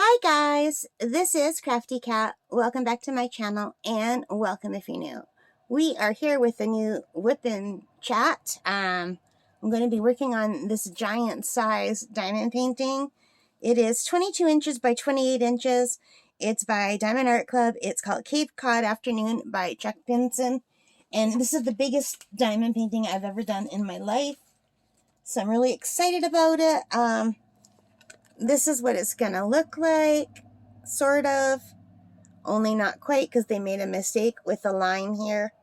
Hi guys, this is Crafty Cat. Welcome back to my channel and welcome if you're new. We are here with the new WIPnChat. I'm going to be working on this giant size diamond painting. It is 22 inches by 28 inches. It's by Diamond Art Club. It's called Cod Afternoon by Chuck Pinson. And this is the biggest diamond painting I've ever done in my life. So I'm really excited about it. This is what it's gonna look like, sort of, only not quite because they made a mistake with the line here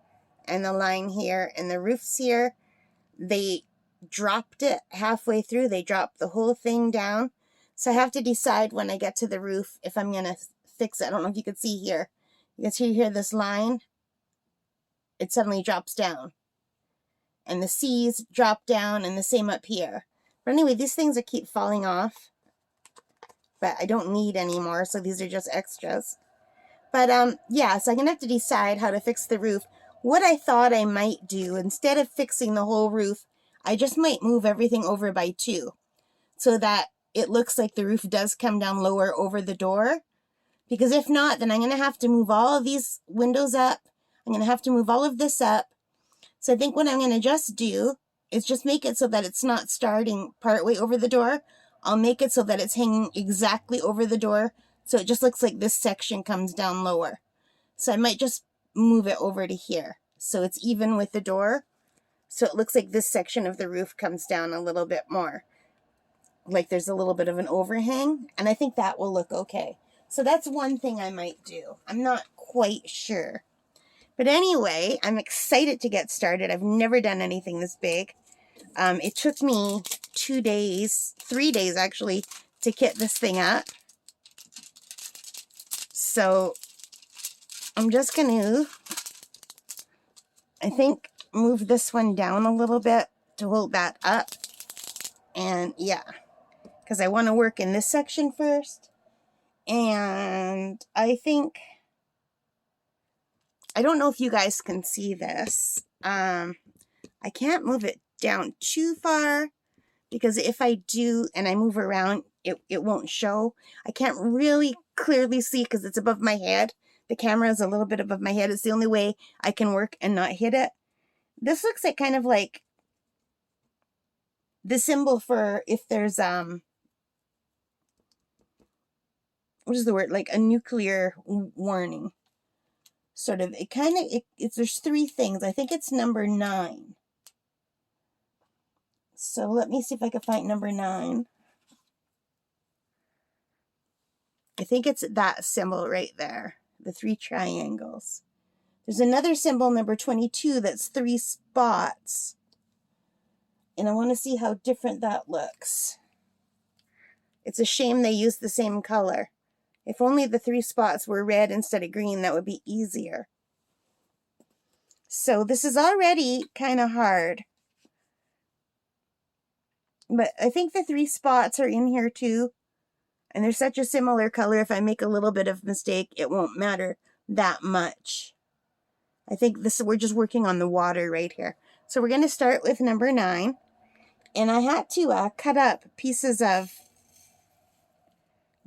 and the line here and the roofs here. They dropped it halfway through. They dropped the whole thing down. So I have to decide when I get to the roof if I'm gonna fix it. I don't know if you can see here. You can see here this line. It suddenly drops down. And the C's drop down and the same up here. But anyway, these things keep falling off. But I don't need anymore, so these are just extras. But yeah, so I'm gonna have to decide how to fix the roof. What I thought I might do, instead of fixing the whole roof, I just might move everything over by 2 so that it looks like the roof does come down lower over the door. Because if not, then I'm gonna have to move all of these windows up. I'm gonna have to move all of this up. So I think what I'm gonna just do is just make it so that it's not starting partway over the door. I'll make it so that it's hanging exactly over the door, so it just looks like this section comes down lower. So I might just move it over to here, so it's even with the door, so it looks like this section of the roof comes down a little bit more. Like there's a little bit of an overhang, and I think that will look okay. So that's one thing I might do. I'm not quite sure. But anyway, I'm excited to get started. I've never done anything this big. It took me 3 days actually, to kit this thing up. So I'm just going to, I think, move this one down a little bit to hold that up. And yeah, because I want to work in this section first. And I think, I don't know if you guys can see this. I can't move it down too far, because if I do and I move around, it won't show. I can't really clearly see because it's above my head. The camera is a little bit above my head. It's the only way I can work and not hit it. This looks like kind of like the symbol for if there's, what is the word? Like a nuclear warning. Sort of, it kind of, there's 3 things. I think it's number 9. So let me see if I can find number 9. I think it's that symbol right there, the 3 triangles. There's another symbol, number 22, that's 3 spots. And I want to see how different that looks. It's a shame they used the same color. If only the 3 spots were red instead of green, that would be easier. So this is already kind of hard. But I think the 3 spots are in here too. And they're such a similar color, if I make a little bit of mistake, it won't matter that much. I think we're just working on the water right here. So we're going to start with number 9. And I had to cut up pieces of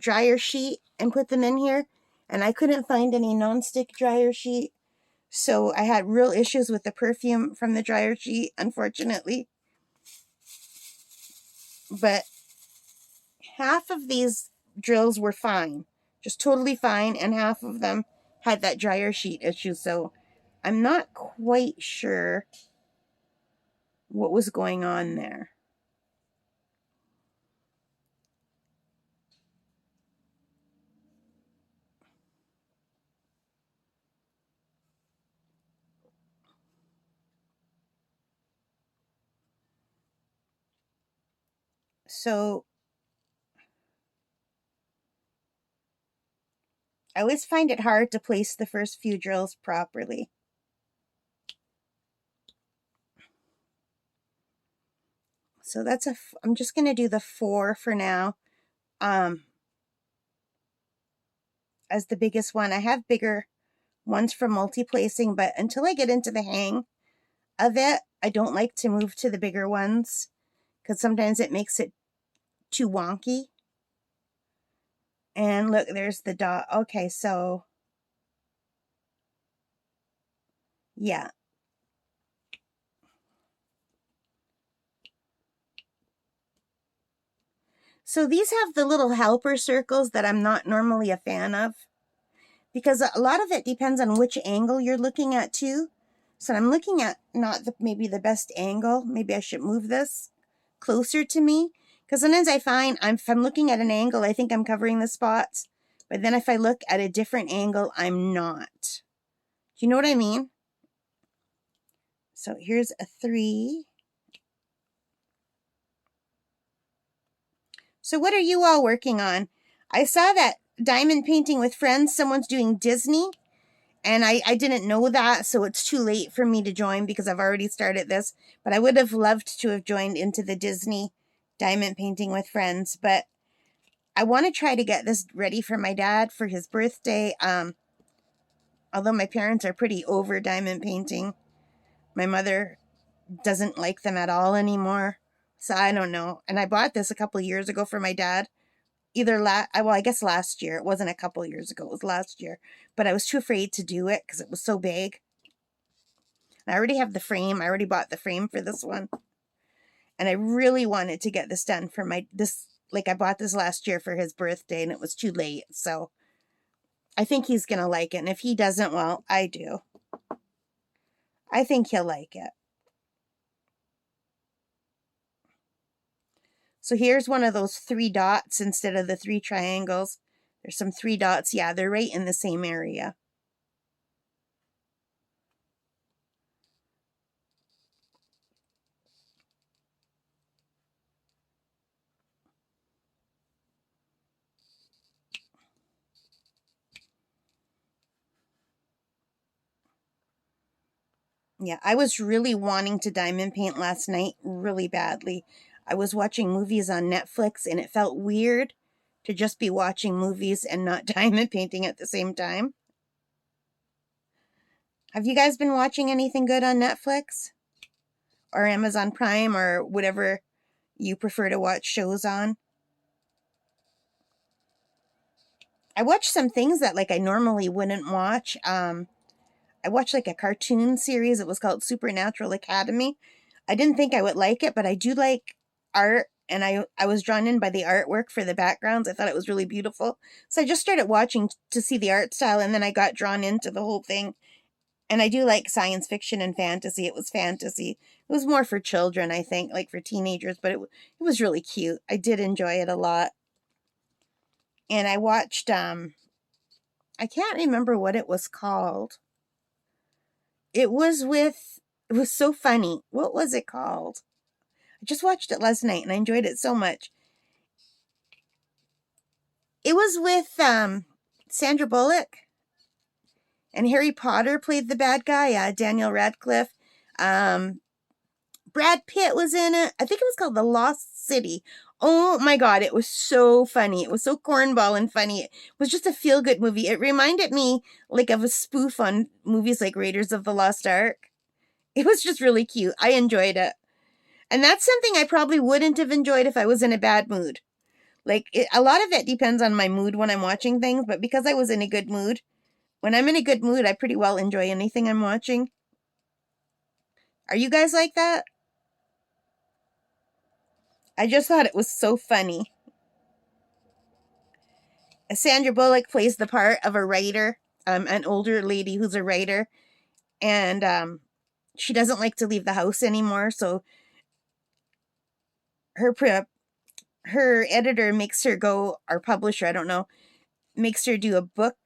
dryer sheet and put them in here. And I couldn't find any nonstick dryer sheet. So I had real issues with the perfume from the dryer sheet, unfortunately. But half of these drills were fine. Just totally fine. And half of them had that dryer sheet issue. So I'm not quite sure what was going on there. So I always find it hard to place the first few drills properly. So that's I'm just going to do the 4 for now. As the biggest one. I have bigger ones for multi-placing, but until I get into the hang of it, I don't like to move to the bigger ones because sometimes it makes it too wonky. And look, there's the dot. Okay, so yeah. So these have the little helper circles that I'm not normally a fan of, because a lot of it depends on which angle you're looking at too. So I'm looking at not maybe the best angle. Maybe I should move this closer to me, because sometimes I find if I'm looking at an angle, I think I'm covering the spots, but then if I look at a different angle, I'm not. Do you know what I mean? So here's a 3. So what are you all working on? I saw that diamond painting with friends, someone's doing Disney, and I didn't know that, so it's too late for me to join because I've already started this, but I would have loved to have joined into the Disney diamond painting with friends. But I want to try to get this ready for my dad for his birthday. Although my parents are pretty over diamond painting. My mother doesn't like them at all anymore. So I don't know. And I bought this a couple years ago for my dad. I guess last year. It wasn't a couple years ago. It was last year. But I was too afraid to do it because it was so big. And I already have the frame. I already bought the frame for this one. And I really wanted to get this done for I bought this last year for his birthday and it was too late. So I think he's going to like it. And if he doesn't, well, I do. I think he'll like it. So here's one of those 3 dots instead of the 3 triangles. There's some 3 dots. Yeah, they're right in the same area. Yeah, I was really wanting to diamond paint last night really badly. I was watching movies on Netflix and it felt weird to just be watching movies and not diamond painting at the same time. Have you guys been watching anything good on Netflix or Amazon Prime or whatever you prefer to watch shows on? I watched some things that I normally wouldn't watch. I watched a cartoon series. It was called Supernatural Academy. I didn't think I would like it, but I do like art, and I was drawn in by the artwork for the backgrounds. I thought it was really beautiful. So I just started watching to see the art style, and then I got drawn into the whole thing. And I do like science fiction and fantasy. It was fantasy. It was more for children, I think, for teenagers, but it was really cute. I did enjoy it a lot. And I watched, I can't remember what it was called. It was so funny. What was it called? I just watched it last night and I enjoyed it so much. It was with Sandra Bullock, and Harry Potter played the bad guy, Daniel Radcliffe. Brad Pitt was in it. I think it was called The Lost City. Oh my God, it was so funny. It was so cornball and funny. It was just a feel-good movie. It reminded me of a spoof on movies like Raiders of the Lost Ark. It was just really cute. I enjoyed it. And that's something I probably wouldn't have enjoyed if I was in a bad mood. A lot of it depends on my mood when I'm watching things, but because I was in a good mood, when I'm in a good mood, I pretty well enjoy anything I'm watching. Are you guys like that? I just thought it was so funny. Sandra Bullock plays the part of a writer, an older lady who's a writer, and she doesn't like to leave the house anymore, so her editor makes her go, or publisher, I don't know, makes her do a book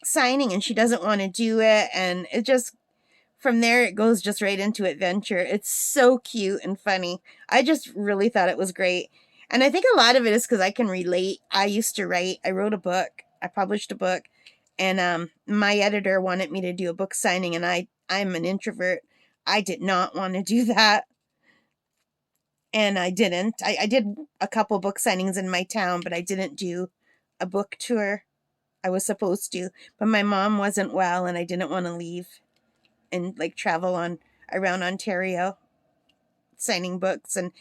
signing, and she doesn't want to do it, and it just, from there, it goes just right into adventure. It's so cute and funny. I just really thought it was great. And I think a lot of it is because I can relate. I used to write. I wrote a book. I published a book. And my editor wanted me to do a book signing, and I'm an introvert. I did not want to do that. And I didn't. I did a couple book signings in my town, but I didn't do a book tour. I was supposed to. But my mom wasn't well, and I didn't want to leave and travel around Ontario signing books. And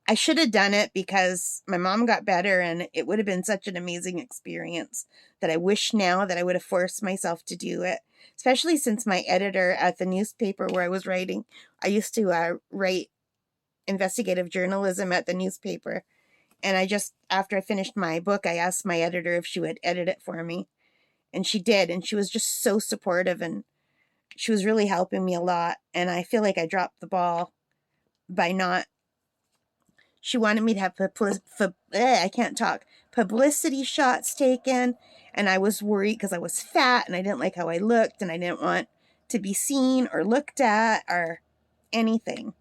I should have done it because my mom got better and it would have been such an amazing experience that I wish now that I would have forced myself to do it. Especially since my editor at the newspaper where I was writing, I used to write investigative journalism at the newspaper. And after I finished my book, I asked my editor if she would edit it for me. And she did. And she was just so supportive and she was really helping me a lot. And I feel like I dropped the ball by not. She wanted me to have I can't talk. Publicity shots taken. And I was worried because I was fat and I didn't like how I looked and I didn't want to be seen or looked at or anything.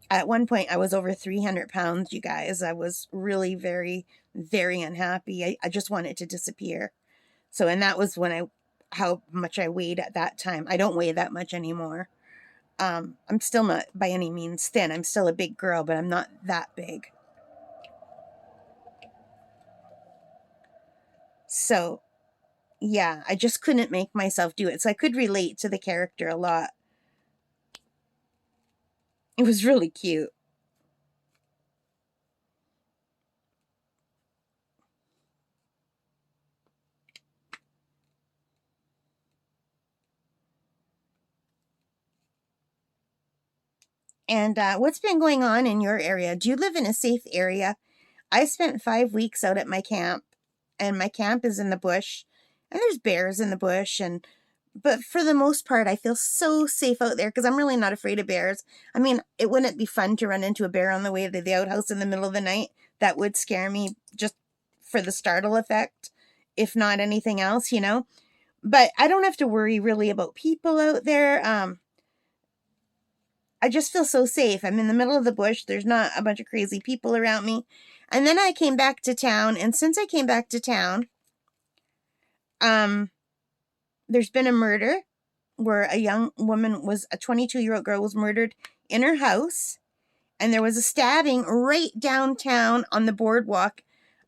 At one point, I was over 300 pounds, you guys. I was really very, very unhappy. I just wanted to disappear. So, and that was how much I weighed at that time. I don't weigh that much anymore. I'm still not by any means thin. I'm still a big girl, but I'm not that big. So, yeah, I just couldn't make myself do it. So I could relate to the character a lot. It was really cute. And what's been going on in your area? Do you live in a safe area? I spent 5 weeks out at my camp, and my camp is in the bush, and there's bears in the bush, but for the most part, I feel so safe out there because I'm really not afraid of bears. I mean, it wouldn't be fun to run into a bear on the way to the outhouse in the middle of the night. That would scare me just for the startle effect, if not anything else, you know? But I don't have to worry really about people out there. I just feel so safe. I'm in the middle of the bush. There's not a bunch of crazy people around me. And then I came back to town. And since I came back to town, there's been a murder where a young woman a 22-year-old girl was murdered in her house. And there was a stabbing right downtown on the boardwalk,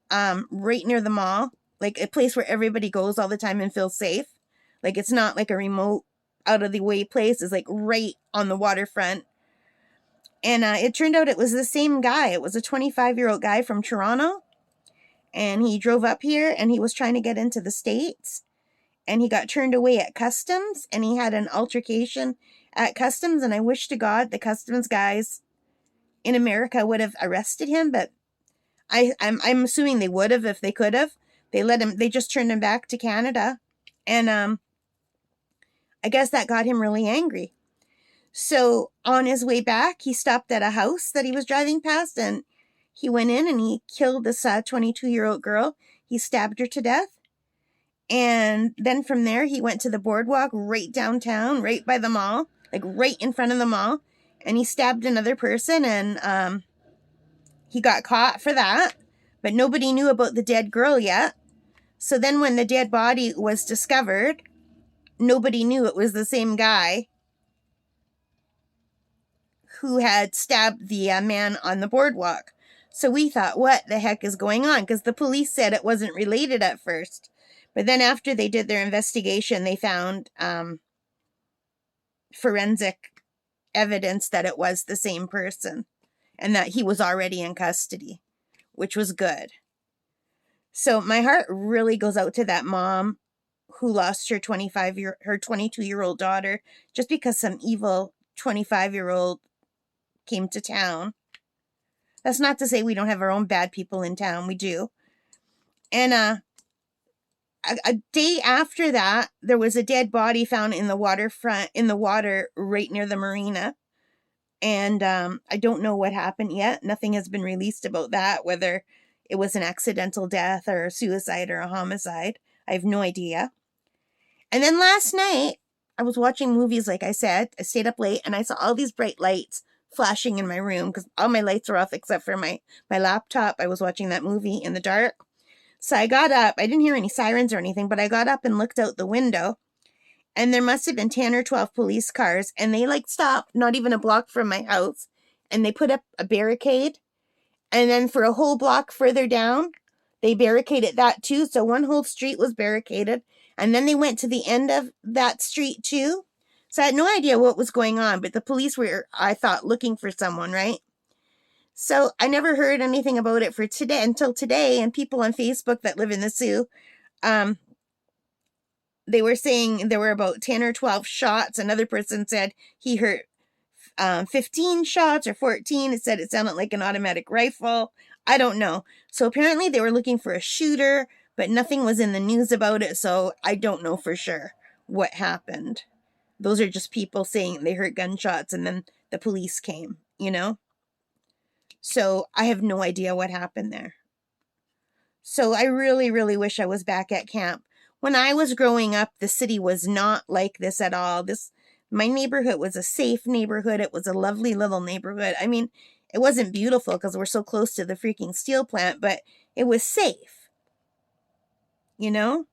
right near the mall. Like a place where everybody goes all the time and feels safe. Like it's not like a remote out of the way place. It's like right on the waterfront. And it turned out it was the same guy. It was a 25-year-old guy from Toronto. And he drove up here and he was trying to get into the States. And he got turned away at customs. And he had an altercation at customs. And I wish to God the customs guys in America would have arrested him. But I'm assuming they would have if they could have. They just turned him back to Canada. And I guess that got him really angry. So on his way back, he stopped at a house that he was driving past and he went in and he killed this 22-year-old girl. He stabbed her to death. And then from there, he went to the boardwalk right downtown, right by the mall, like right in front of the mall. And he stabbed another person and he got caught for that. But nobody knew about the dead girl yet. So then when the dead body was discovered, nobody knew it was the same guy who had stabbed the man on the boardwalk. So we thought, what the heck is going on? Because the police said it wasn't related at first. But then after they did their investigation, they found forensic evidence that it was the same person and that he was already in custody, which was good. So my heart really goes out to that mom who lost her 22-year-old daughter just because some evil 25-year-old came to town. That's not to say we don't have our own bad people in town. We do. And a day after that, there was a dead body found in the water right near the marina. And I don't know what happened yet. Nothing has been released about that, whether it was an accidental death or a suicide or a homicide. I have no idea. And then last night, I was watching movies, like I said. I stayed up late and I saw all these bright lights flashing in my room because all my lights were off except for my laptop. I was watching that movie in the dark. So I got up. I didn't hear any sirens or anything, but I got up and looked out the window. And there must have been 10 or 12 police cars. And they stopped, not even a block from my house. And they put up a barricade. And then for a whole block further down, they barricaded that too. So one whole street was barricaded. And then they went to the end of that street too. So I had no idea what was going on. But the police were, I thought, looking for someone, right? So I never heard anything about it for today until today, and people on Facebook that live in the Sioux, they were saying there were about 10 or 12 shots. Another person said he heard 15 shots or 14. It said it sounded like an automatic rifle. I don't know. So apparently they were looking for a shooter, but nothing was in the news about it. So I don't know for sure what happened. Those are just people saying they heard gunshots and then the police came, you know? So I have no idea what happened there. So I really, really wish I was back at camp. When I was growing up, the city was not like this at all. My neighborhood was a safe neighborhood. It was a lovely little neighborhood. I mean, it wasn't beautiful because we're so close to the freaking steel plant, but it was safe. You know?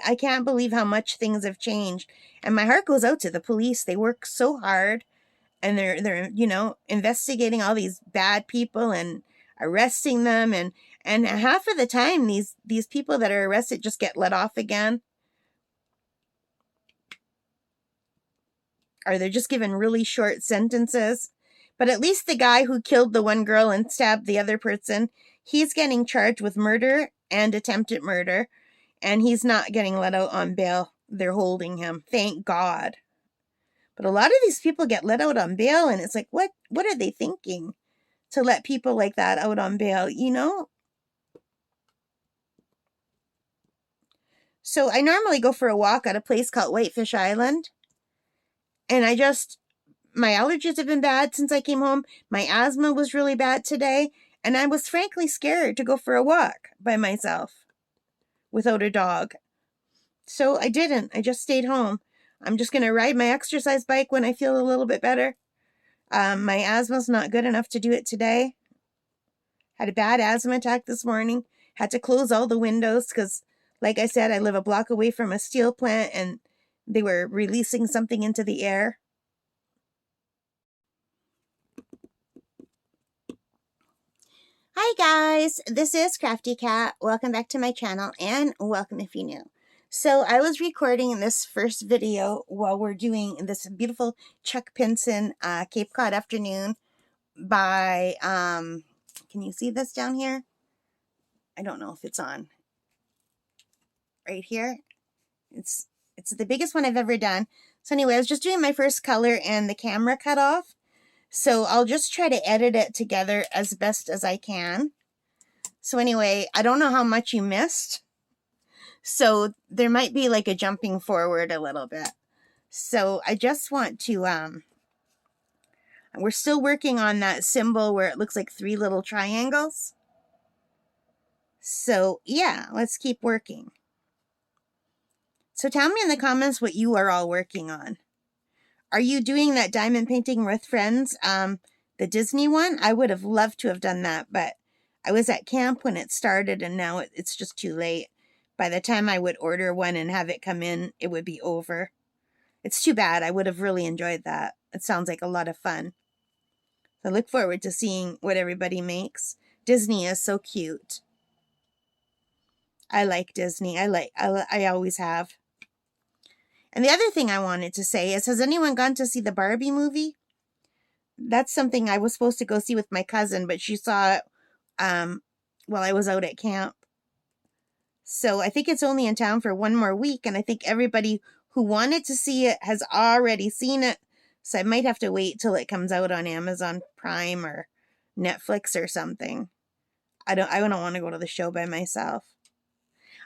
I can't believe how much things have changed. And my heart goes out to the police. They work so hard, and they're investigating all these bad people and arresting them, and half of the time these people that are arrested just get let off again, or they're just given really short sentences. But at least the guy who killed the one girl and stabbed the other person, he's getting charged with murder and attempted murder, and he's not getting let out on bail. They're holding him, thank God. But a lot of these people get let out on bail, and it's like, what are they thinking to let people like that out on bail, you know? So I normally go for a walk at a place called Whitefish Island, and my allergies have been bad since I came home. My asthma was really bad today, and I was frankly scared to go for a walk by myself without a dog. So I didn't. I just stayed home. I'm just going to ride my exercise bike when I feel a little bit better. My asthma's not good enough to do it today. Had a bad asthma attack this morning. Had to close all the windows because, like I said, I live a block away from a steel plant and they were releasing something into the air. Hi guys, this is Crafty Cat. Welcome back to my channel, and welcome if you're new. So I was recording this first video while we're doing this beautiful Chuck Pinson Cape Cod Afternoon by, can you see this down here? I don't know if it's on. Right here. It's the biggest one I've ever done. So anyway, I was just doing my first color and the camera cut off. So I'll just try to edit it together as best as I can. So anyway, I don't know how much you missed. So there might be like a jumping forward a little bit. So I just want to, we're still working on that symbol where it looks like 3 little triangles. So yeah, let's keep working. So tell me in the comments what you are all working on. Are you doing that diamond painting with friends? The Disney one? I would have loved to have done that, but I was at camp when it started and now it's just too late. By the time I would order one and have it come in, it would be over. It's too bad. I would have really enjoyed that. It sounds like a lot of fun. I look forward to seeing what everybody makes. Disney is so cute. I like Disney. I always have. And the other thing I wanted to say is, has anyone gone to see the Barbie movie? That's something I was supposed to go see with my cousin, but she saw it while I was out at camp. So I think it's only in town for 1 more week, and I think everybody who wanted to see it has already seen it. So I might have to wait till it comes out on Amazon Prime or Netflix or something. I don't want to go to the show by myself.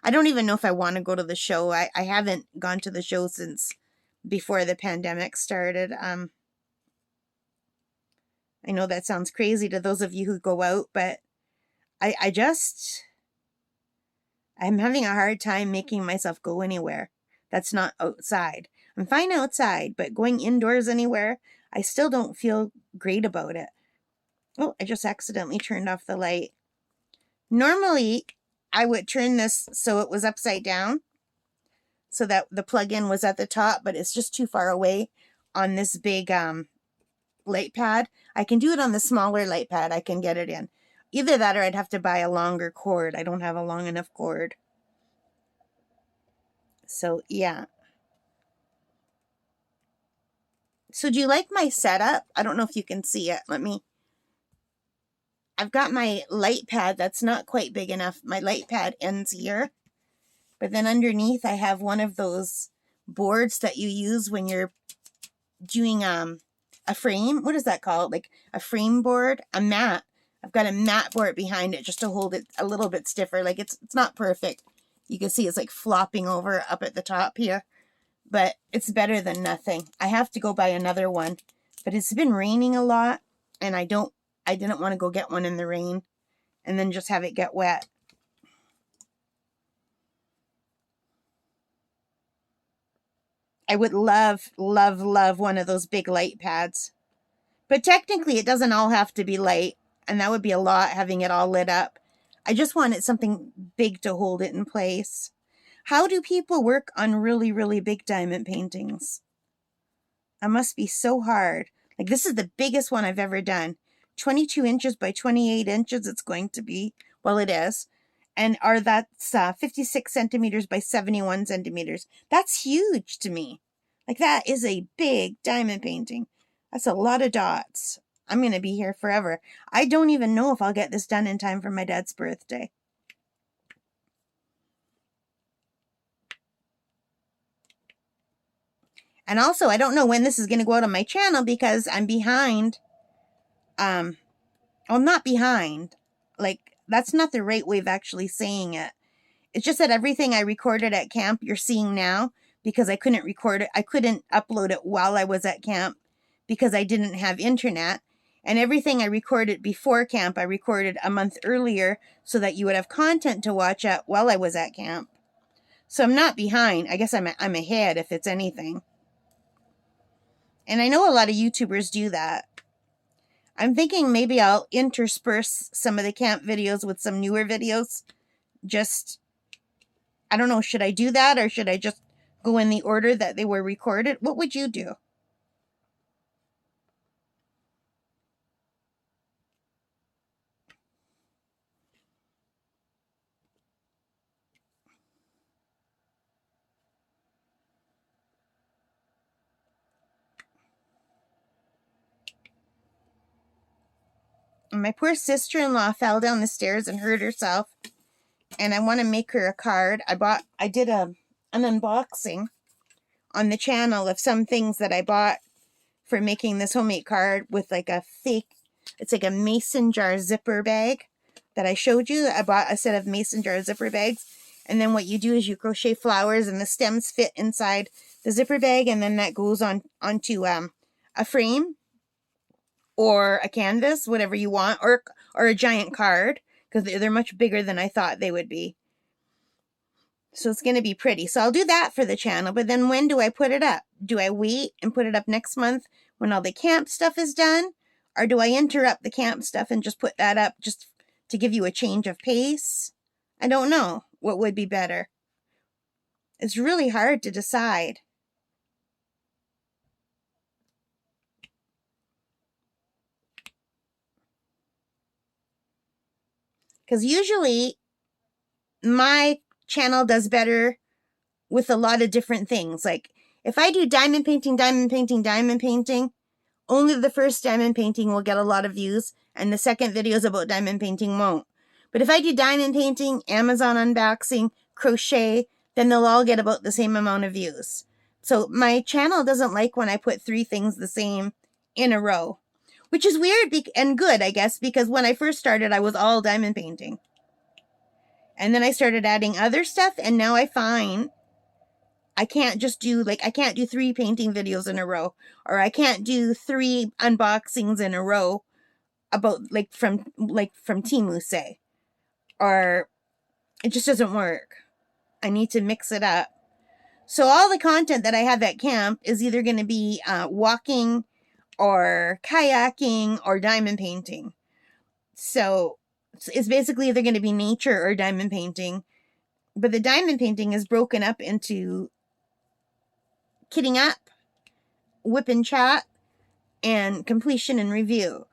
I don't even know if I want to go to the show. I haven't gone to the show since before the pandemic started. I know that sounds crazy to those of you who go out, but I'm having a hard time making myself go anywhere that's not outside. I'm fine outside, but going indoors anywhere, I still don't feel great about it. Oh, I just accidentally turned off the light. Normally, I would turn this so it was upside down, so that the plug-in was at the top, but it's just too far away on this big light pad. I can do it on the smaller light pad. I can get it in. Either that or I'd have to buy a longer cord. I don't have a long enough cord. So, yeah. So do you like my setup? I don't know if you can see it. I've got my light pad that's not quite big enough. My light pad ends here. But then underneath I have one of those boards that you use when you're doing a frame. What is that called? Like a frame board? A mat. I've got a mat board behind it just to hold it a little bit stiffer. Like it's not perfect. You can see it's like flopping over up at the top here. But it's better than nothing. I have to go buy another one. But it's been raining a lot, and I didn't want to go get one in the rain and then just have it get wet. I would love, love, love one of those big light pads. But technically it doesn't all have to be light, and that would be a lot having it all lit up. I just wanted something big to hold it in place. How do people work on really, really big diamond paintings? It must be so hard. Like this is the biggest one I've ever done. 22 inches by 28 inches it's going to be. Well, it is. And that's 56 centimeters by 71 centimeters. That's huge to me. Like that is a big diamond painting. That's a lot of dots. I'm going to be here forever. I don't even know if I'll get this done in time for my dad's birthday. And also, I don't know when this is going to go out on my channel because I'm behind. Well, I'm not behind. Like, that's not the right way of actually saying it. It's just that everything I recorded at camp you're seeing now because I couldn't record it. I couldn't upload it while I was at camp because I didn't have internet. And everything I recorded before camp, I recorded a month earlier so that you would have content to watch at while I was at camp. So I'm not behind. I guess I'm ahead if it's anything. And I know a lot of YouTubers do that. I'm thinking maybe I'll intersperse some of the camp videos with some newer videos. Just, I don't know, should I do that or should I just go in the order that they were recorded? What would you do? My poor sister-in-law fell down the stairs and hurt herself. And I want to make her a card. I did an unboxing on the channel of some things that I bought for making this homemade card with like a fake, it's like a mason jar zipper bag that I showed you. I bought a set of mason jar zipper bags. And then what you do is you crochet flowers and the stems fit inside the zipper bag. And then that goes onto a frame or a canvas, whatever you want, or a giant card, because they're much bigger than I thought they would be. So it's going to be pretty. So I'll do that for the channel, but then when do I put it up? Do I wait and put it up next month when all the camp stuff is done? Or do I interrupt the camp stuff and just put that up just to give you a change of pace? I don't know what would be better. It's really hard to decide. Because usually my channel does better with a lot of different things. Like if I do diamond painting, only the first diamond painting will get a lot of views and the second videos about diamond painting won't. But if I do diamond painting, Amazon unboxing, crochet, then they'll all get about the same amount of views. So my channel doesn't like when I put 3 things the same in a row, which is weird and good, I guess, because when I first started, I was all diamond painting. And then I started adding other stuff, and now I find I can't just do, I can't do 3 painting videos in a row, or I can't do 3 unboxings in a row about, from Temu, say, or it just doesn't work. I need to mix it up. So all the content that I have at camp is either going to be walking or kayaking or diamond painting. So it's basically either going to be nature or diamond painting. But the diamond painting is broken up into kitting up, WIPnChat, and completion and review.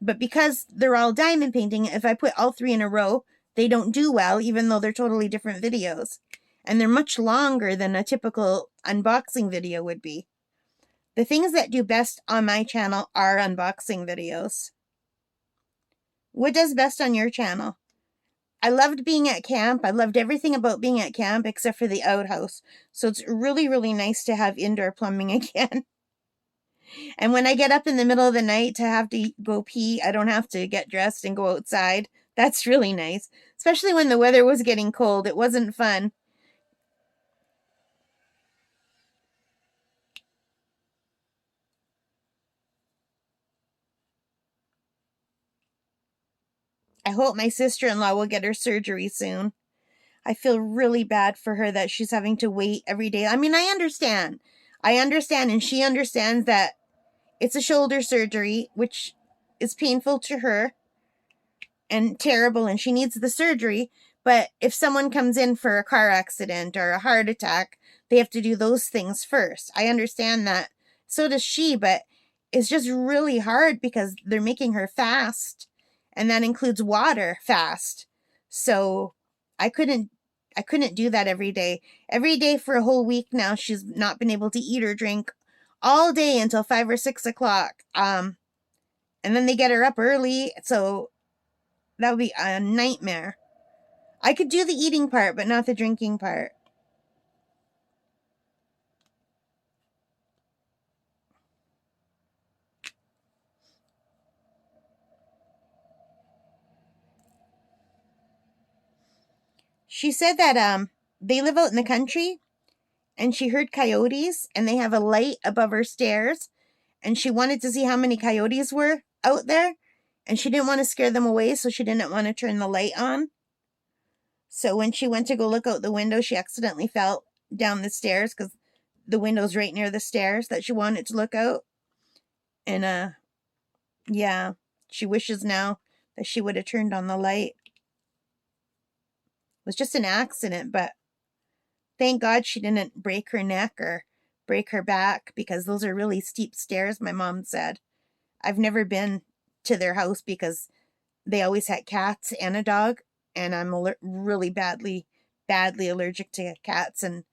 But because they're all diamond painting, if I put all 3 in a row, they don't do well, even though they're totally different videos. And they're much longer than a typical unboxing video would be. The things that do best on my channel are unboxing videos. What does best on your channel? I loved being at camp. I loved everything about being at camp except for the outhouse. So it's really, really nice to have indoor plumbing again. And when I get up in the middle of the night to have to go pee, I don't have to get dressed and go outside. That's really nice. Especially when the weather was getting cold. It wasn't fun. I hope my sister-in-law will get her surgery soon. I feel really bad for her that she's having to wait every day. I mean, I understand. And she understands that it's a shoulder surgery, which is painful to her and terrible, and she needs the surgery. But if someone comes in for a car accident or a heart attack, they have to do those things first. I understand that. So does she, but it's just really hard because they're making her fast, and that includes water fast. So I couldn't do that every day. Every day for a whole week now, she's not been able to eat or drink all day until 5 or 6 o'clock. And then they get her up early, so that would be a nightmare. I could do the eating part, but not the drinking part. She said that they live out in the country, and she heard coyotes, and they have a light above her stairs, and she wanted to see how many coyotes were out there, and she didn't want to scare them away, so she didn't want to turn the light on. So when she went to go look out the window, she accidentally fell down the stairs because the window's right near the stairs that she wanted to look out. And yeah, she wishes now that she would have turned on the light. It was just an accident, but thank God she didn't break her neck or break her back, because those are really steep stairs, my mom said. I've never been to their house because they always had cats and a dog, and I'm really badly allergic to cats and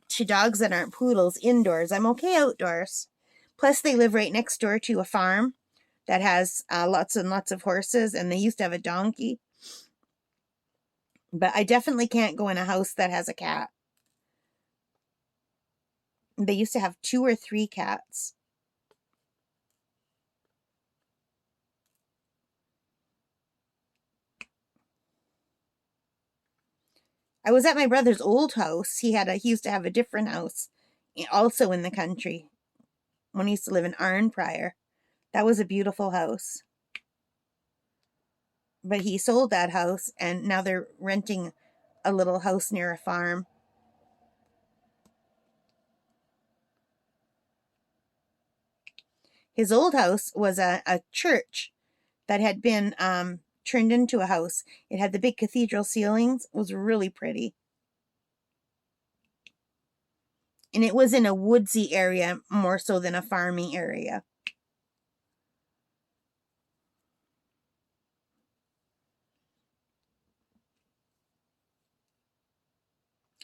to dogs that aren't poodles indoors. I'm okay outdoors. Plus, they live right next door to a farm that has lots and lots of horses, and they used to have a donkey. But I definitely can't go in a house that has a cat. They used to have 2 or 3 cats. I was at my brother's old house. He used to have a different house, also in the country, when he used to live in Arnprior. That was a beautiful house. But he sold that house, and now they're renting a little house near a farm. His old house was a church that had been turned into a house. It had the big cathedral ceilings. It was really pretty. And it was in a woodsy area more so than a farming area.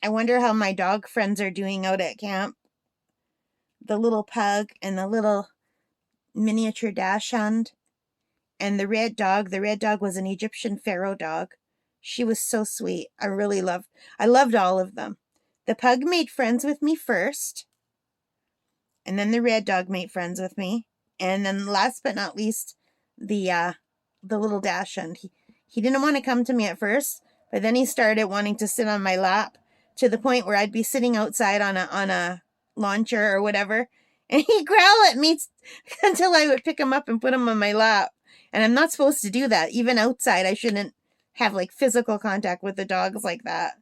I wonder how my dog friends are doing out at camp. The little pug and the little miniature dachshund and the red dog. The red dog was an Egyptian pharaoh dog. She was so sweet. I loved all of them. The pug made friends with me first, and then the red dog made friends with me, and then last but not least, the little dachshund. He didn't want to come to me at first, but then he started wanting to sit on my lap, to the point where I'd be sitting outside on a lawn chair or whatever, and he'd growl at me until I would pick him up and put him on my lap. And I'm not supposed to do that. Even outside, I shouldn't have like physical contact with the dogs like that.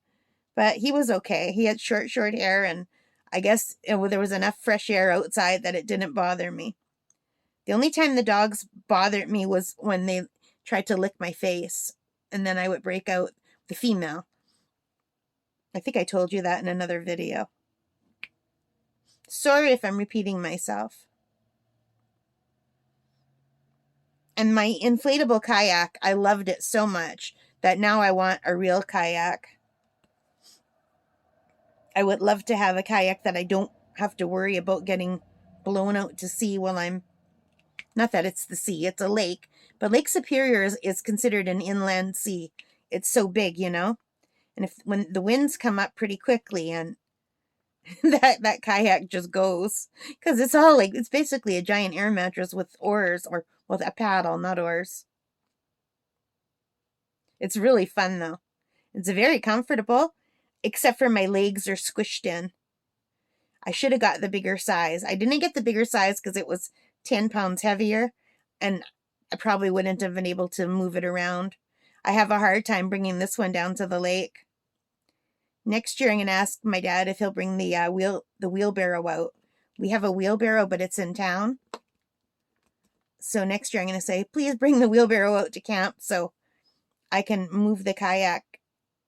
But he was okay. He had short hair, and I guess there was enough fresh air outside that it didn't bother me. The only time the dogs bothered me was when they tried to lick my face, and then I would break out the female. I think I told you that in another video. Sorry if I'm repeating myself. And my inflatable kayak, I loved it so much that now I want a real kayak. I would love to have a kayak that I don't have to worry about getting blown out to sea while I'm, not that it's the sea, it's a lake, but Lake Superior is considered an inland sea. It's so big, you know? And when the winds come up pretty quickly, and that kayak just goes, because it's all like, it's basically a giant air mattress with oars, or with a paddle, not oars. It's really fun though. It's very comfortable, except for my legs are squished in. I should have got the bigger size. I didn't get the bigger size because it was 10 pounds heavier, and I probably wouldn't have been able to move it around. I have a hard time bringing this one down to the lake. Next year, I'm going to ask my dad if he'll bring the wheelbarrow out. We have a wheelbarrow, but it's in town. So next year, I'm going to say, please bring the wheelbarrow out to camp so I can move the kayak.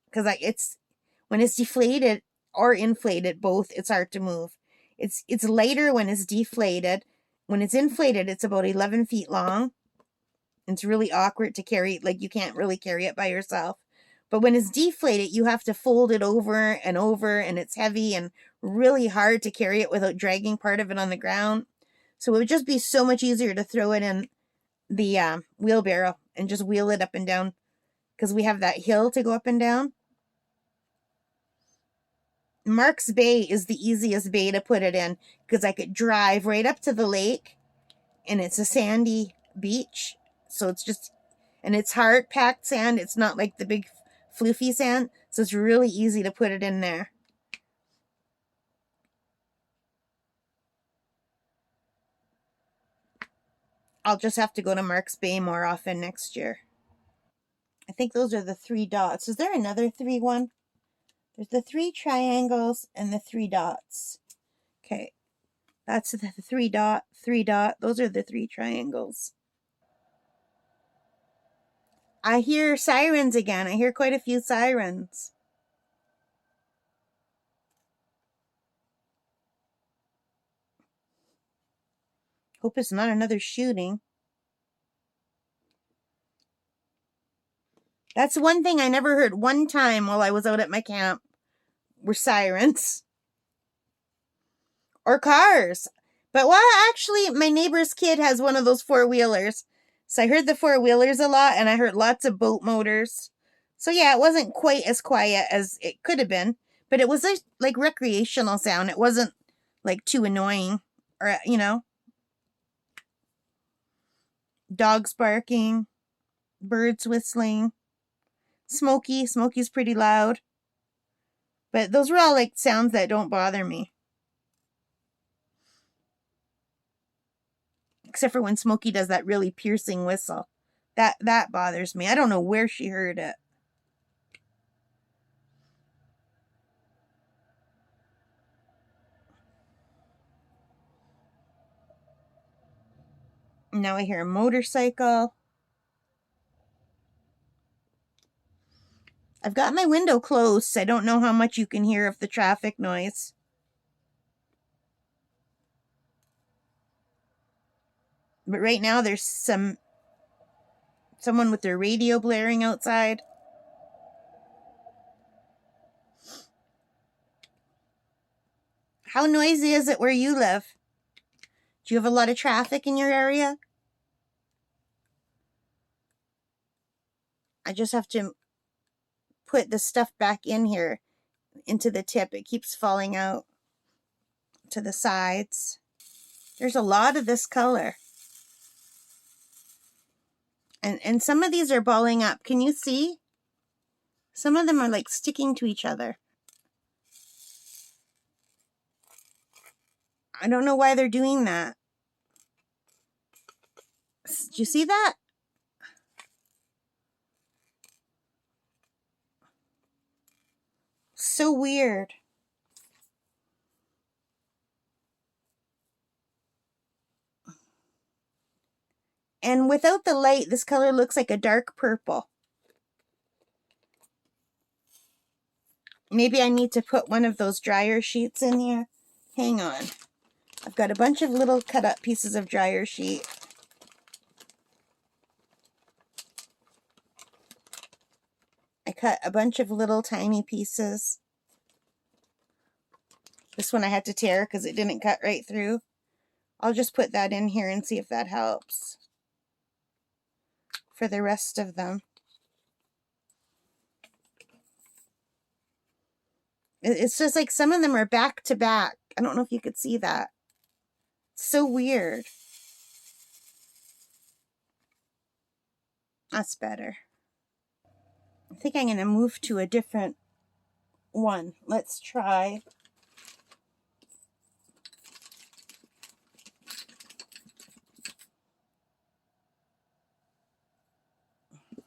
Because when it's deflated or inflated, both, it's hard to move. It's lighter when it's deflated. When it's inflated, it's about 11 feet long. It's really awkward to carry. Like, you can't really carry it by yourself. But when it's deflated, you have to fold it over, and it's heavy and really hard to carry it without dragging part of it on the ground. So it would just be so much easier to throw it in the wheelbarrow and just wheel it up and down, because we have that hill to go up and down. Marks Bay is the easiest bay to put it in, because I could drive right up to the lake, and it's a sandy beach. So it's just, and it's hard packed sand. It's not like the big floofy sand. So it's really easy to put it in there. I'll just have to go to Marks Bay more often next year. I think those are the 3 dots. Is there another 3 one? There's the 3 triangles and the 3 dots. Okay. That's the 3 dot. Those are the 3 triangles. I hear sirens again. I hear quite a few sirens. Hope it's not another shooting. That's one thing I never heard one time while I was out at my camp, were sirens. Or cars. But actually, my neighbor's kid has one of those 4-wheelers. So I heard the 4-wheelers a lot, and I heard lots of boat motors. So yeah, it wasn't quite as quiet as it could have been. But it was like recreational sound. It wasn't like too annoying. Or, you know. Dogs barking. Birds whistling. Smoky's pretty loud. But those were all like sounds that don't bother me. Except for when Smokey does that really piercing whistle. That bothers me. I don't know where she heard it. Now I hear a motorcycle. I've got my window closed. I don't know how much you can hear of the traffic noise. But right now there's someone with their radio blaring outside. How noisy is it where you live? Do you have a lot of traffic in your area? I just have to put the stuff back in here into the tip. It keeps falling out to the sides. There's a lot of this color. And some of these are balling up. Can you see? Some of them are like sticking to each other. I don't know why they're doing that. Do you see that? So weird. And without the light, this color looks like a dark purple. Maybe I need to put one of those dryer sheets in here. Hang on. I've got a bunch of little cut up pieces of dryer sheet. I cut a bunch of little tiny pieces. This one I had to tear because it didn't cut right through. I'll just put that in here and see if that helps for the rest of them. It's just like some of them are back to back. I don't know if you could see that. It's so weird. That's better. I think I'm going to move to a different one. Let's try.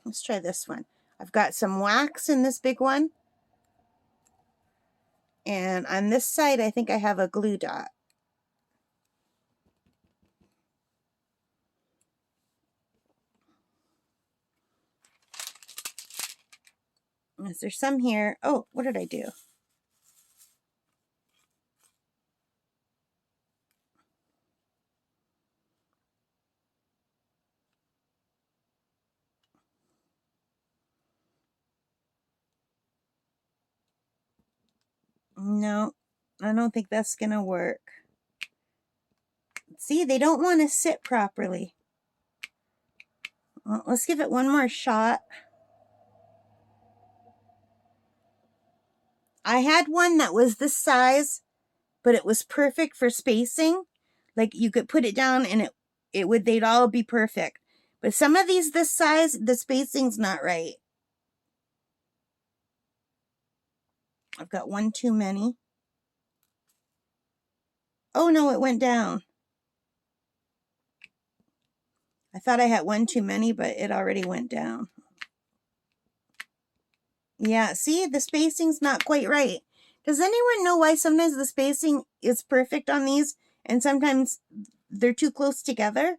Let's try this one. I've got some wax in this big one. And on this side, I think I have a glue dot. Is there some here? Oh, what did I do? No, I don't think that's going to work. See, they don't want to sit properly. Well, let's give it one more shot. I had one that was this size, but it was perfect for spacing. Like you could put it down and they'd all be perfect. But some of these this size, the spacing's not right. I've got one too many. Oh no, it went down. I thought I had one too many, but it already went down. Yeah, see, the spacing's not quite right. Does anyone know why sometimes the spacing is perfect on these and sometimes they're too close together?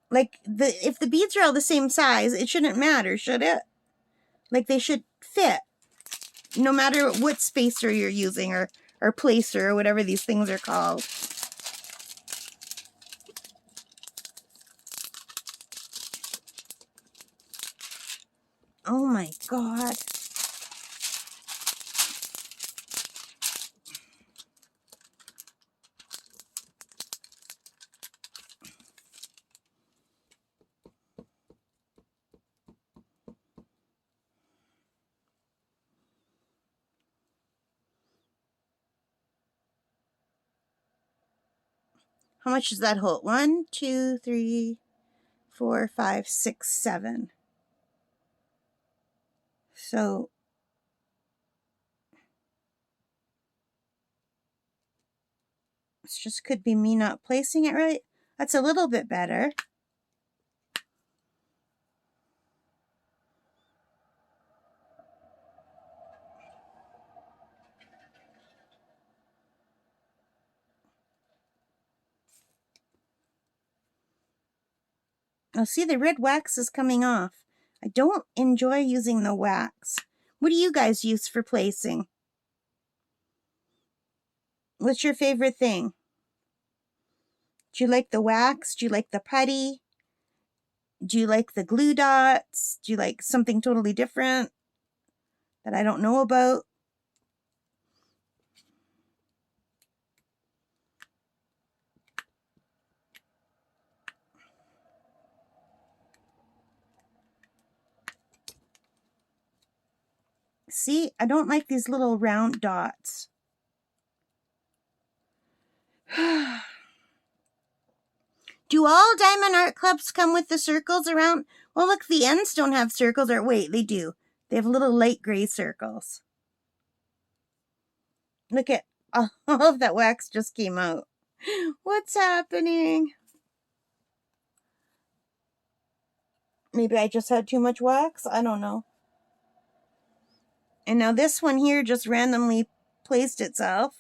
Like, if the beads are all the same size, it shouldn't matter, should it? Like, they should fit, no matter what spacer you're using or placer or whatever these things are called. Oh my God. How much does that hold? 1, 2, 3, 4, 5, 6, 7. So this just could be me not placing it right. That's a little bit better. Oh, see, the red wax is coming off. I don't enjoy using the wax. What do you guys use for placing? What's your favorite thing? Do you like the wax? Do you like the putty? Do you like the glue dots? Do you like something totally different that I don't know about? See, I don't like these little round dots. Do all diamond art clubs come with the circles around? Well, look, the ends don't have circles. Or wait, they do. They have little light gray circles. Look at all of that wax just came out. What's happening? Maybe I just had too much wax? I don't know. And now this one here just randomly placed itself.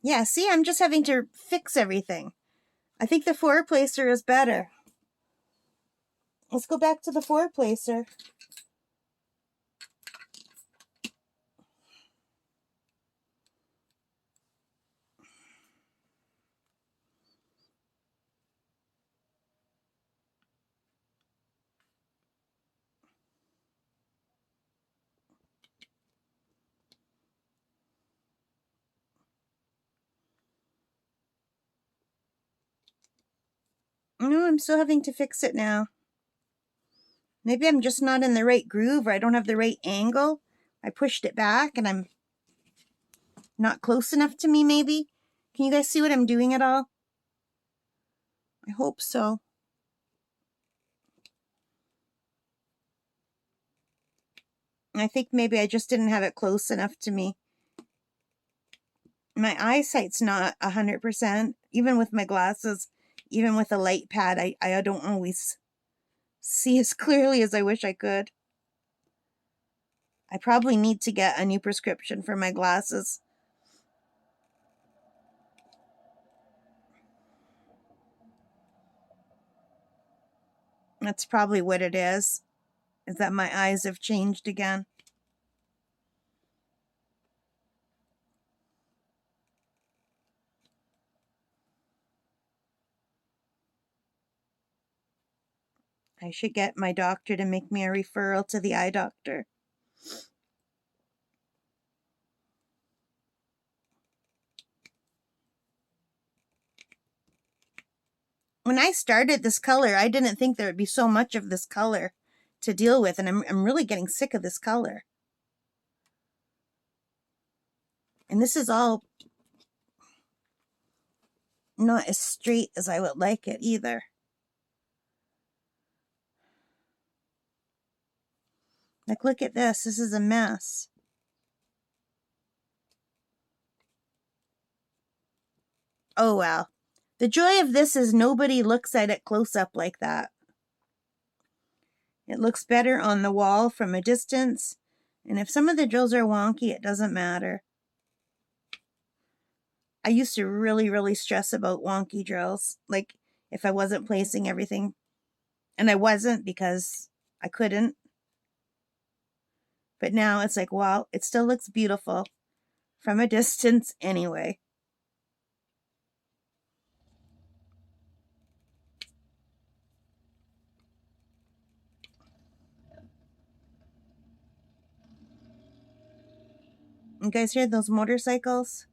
Yeah, see, I'm just having to fix everything. I think the 4-placer is better. Let's go back to the 4-placer. No, I'm still having to fix it now. Maybe I'm just not in the right groove, or I don't have the right angle. I pushed it back and I'm not close enough to me, maybe. Can you guys see what I'm doing at all? I hope so. I think maybe I just didn't have it close enough to me. My eyesight's not 100%. Even with my glasses, even with a light pad, I don't always see as clearly as I wish I could. I probably need to get a new prescription for my glasses. That's probably what it is that my eyes have changed again. I should get my doctor to make me a referral to the eye doctor. When I started this color, I didn't think there would be so much of this color to deal with, and I'm really getting sick of this color. And this is all not as straight as I would like it either. Like, look at this. This is a mess. Oh, well. The joy of this is nobody looks at it close up like that. It looks better on the wall from a distance. And if some of the drills are wonky, it doesn't matter. I used to really, really stress about wonky drills. Like, if I wasn't placing everything. And I wasn't because I couldn't. But now it's like, wow, it still looks beautiful from a distance anyway. You guys hear those motorcycles?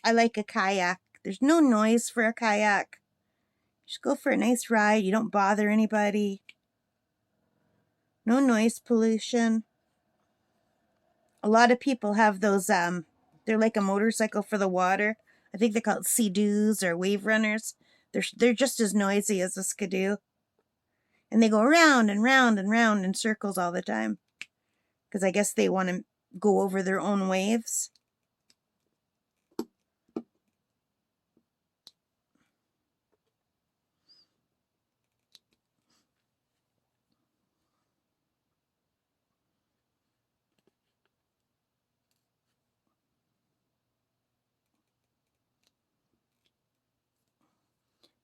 I like a kayak. There's no noise for a kayak. Just go for a nice ride. You don't bother anybody. No noise pollution. A lot of people have those, they're like a motorcycle for the water. I think they're called Sea-Doos or wave runners. They're just as noisy as a skidoo. And they go round and round and round in circles all the time. Because I guess they want to go over their own waves.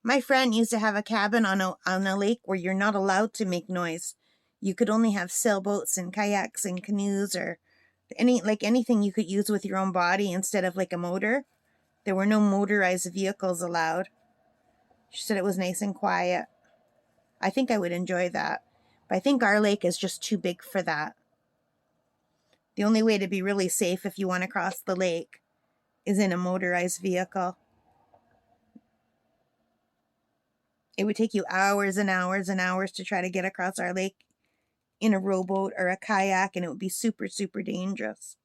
My friend used to have a cabin on a lake where you're not allowed to make noise. You could only have sailboats and kayaks and canoes or anything you could use with your own body instead of like a motor. There were no motorized vehicles allowed. She said it was nice and quiet. I think I would enjoy that. But I think our lake is just too big for that. The only way to be really safe if you want to cross the lake is in a motorized vehicle. It would take you hours and hours and hours to try to get across our lake in a rowboat or a kayak, and it would be super, super dangerous.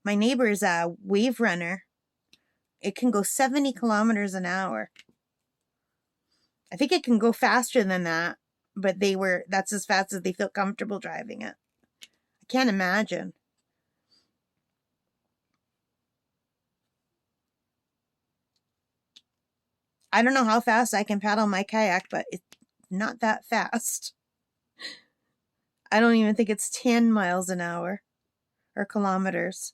My neighbor's a wave runner. It can go 70 kilometers an hour. I think it can go faster than that, but that's as fast as they feel comfortable driving it. I can't imagine. I don't know how fast I can paddle my kayak, but not that fast. I don't even think it's 10 miles an hour or kilometers.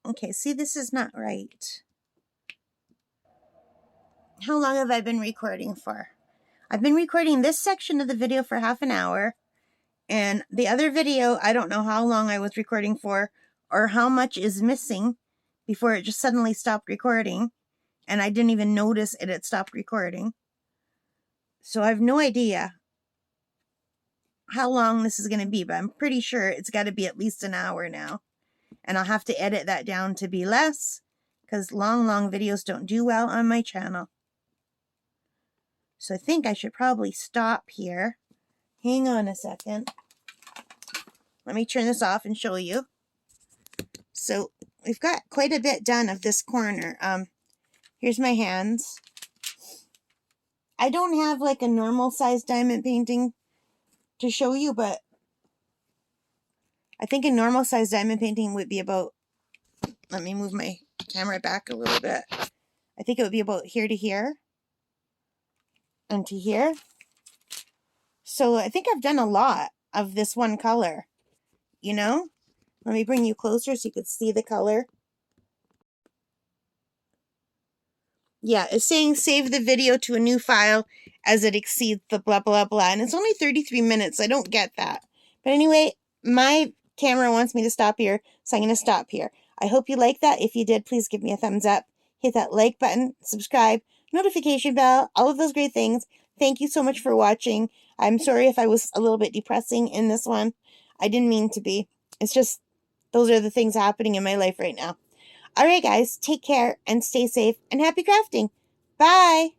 Okay, see, this is not right. How long have I been recording for? I've been recording this section of the video for half an hour. And the other video, I don't know how long I was recording for or how much is missing before it just suddenly stopped recording. And I didn't even notice it had stopped recording. So I have no idea how long this is going to be, but I'm pretty sure it's got to be at least an hour now. And I'll have to edit that down to be less because long videos don't do well on my channel. So I think I should probably stop here. Hang on a second. Let me turn this off and show you. So we've got quite a bit done of this corner. Here's my hands. I don't have like a normal size diamond painting to show you, but I think a normal size diamond painting would be about, let me move my camera back a little bit. I think it would be about here to here and to here. So I think I've done a lot of this one color, you know? Let me bring you closer so you could see the color. Yeah, it's saying save the video to a new file as it exceeds the blah, blah, blah. And it's only 33 minutes. I don't get that. But anyway, my camera wants me to stop here, so I'm going to stop here. I hope you like that. If you did, please give me a thumbs up. Hit that like button, subscribe, notification bell, all of those great things. Thank you so much for watching. I'm sorry if I was a little bit depressing in this one. I didn't mean to be. It's just, those are the things happening in my life right now. All right, guys, take care and stay safe and happy crafting. Bye.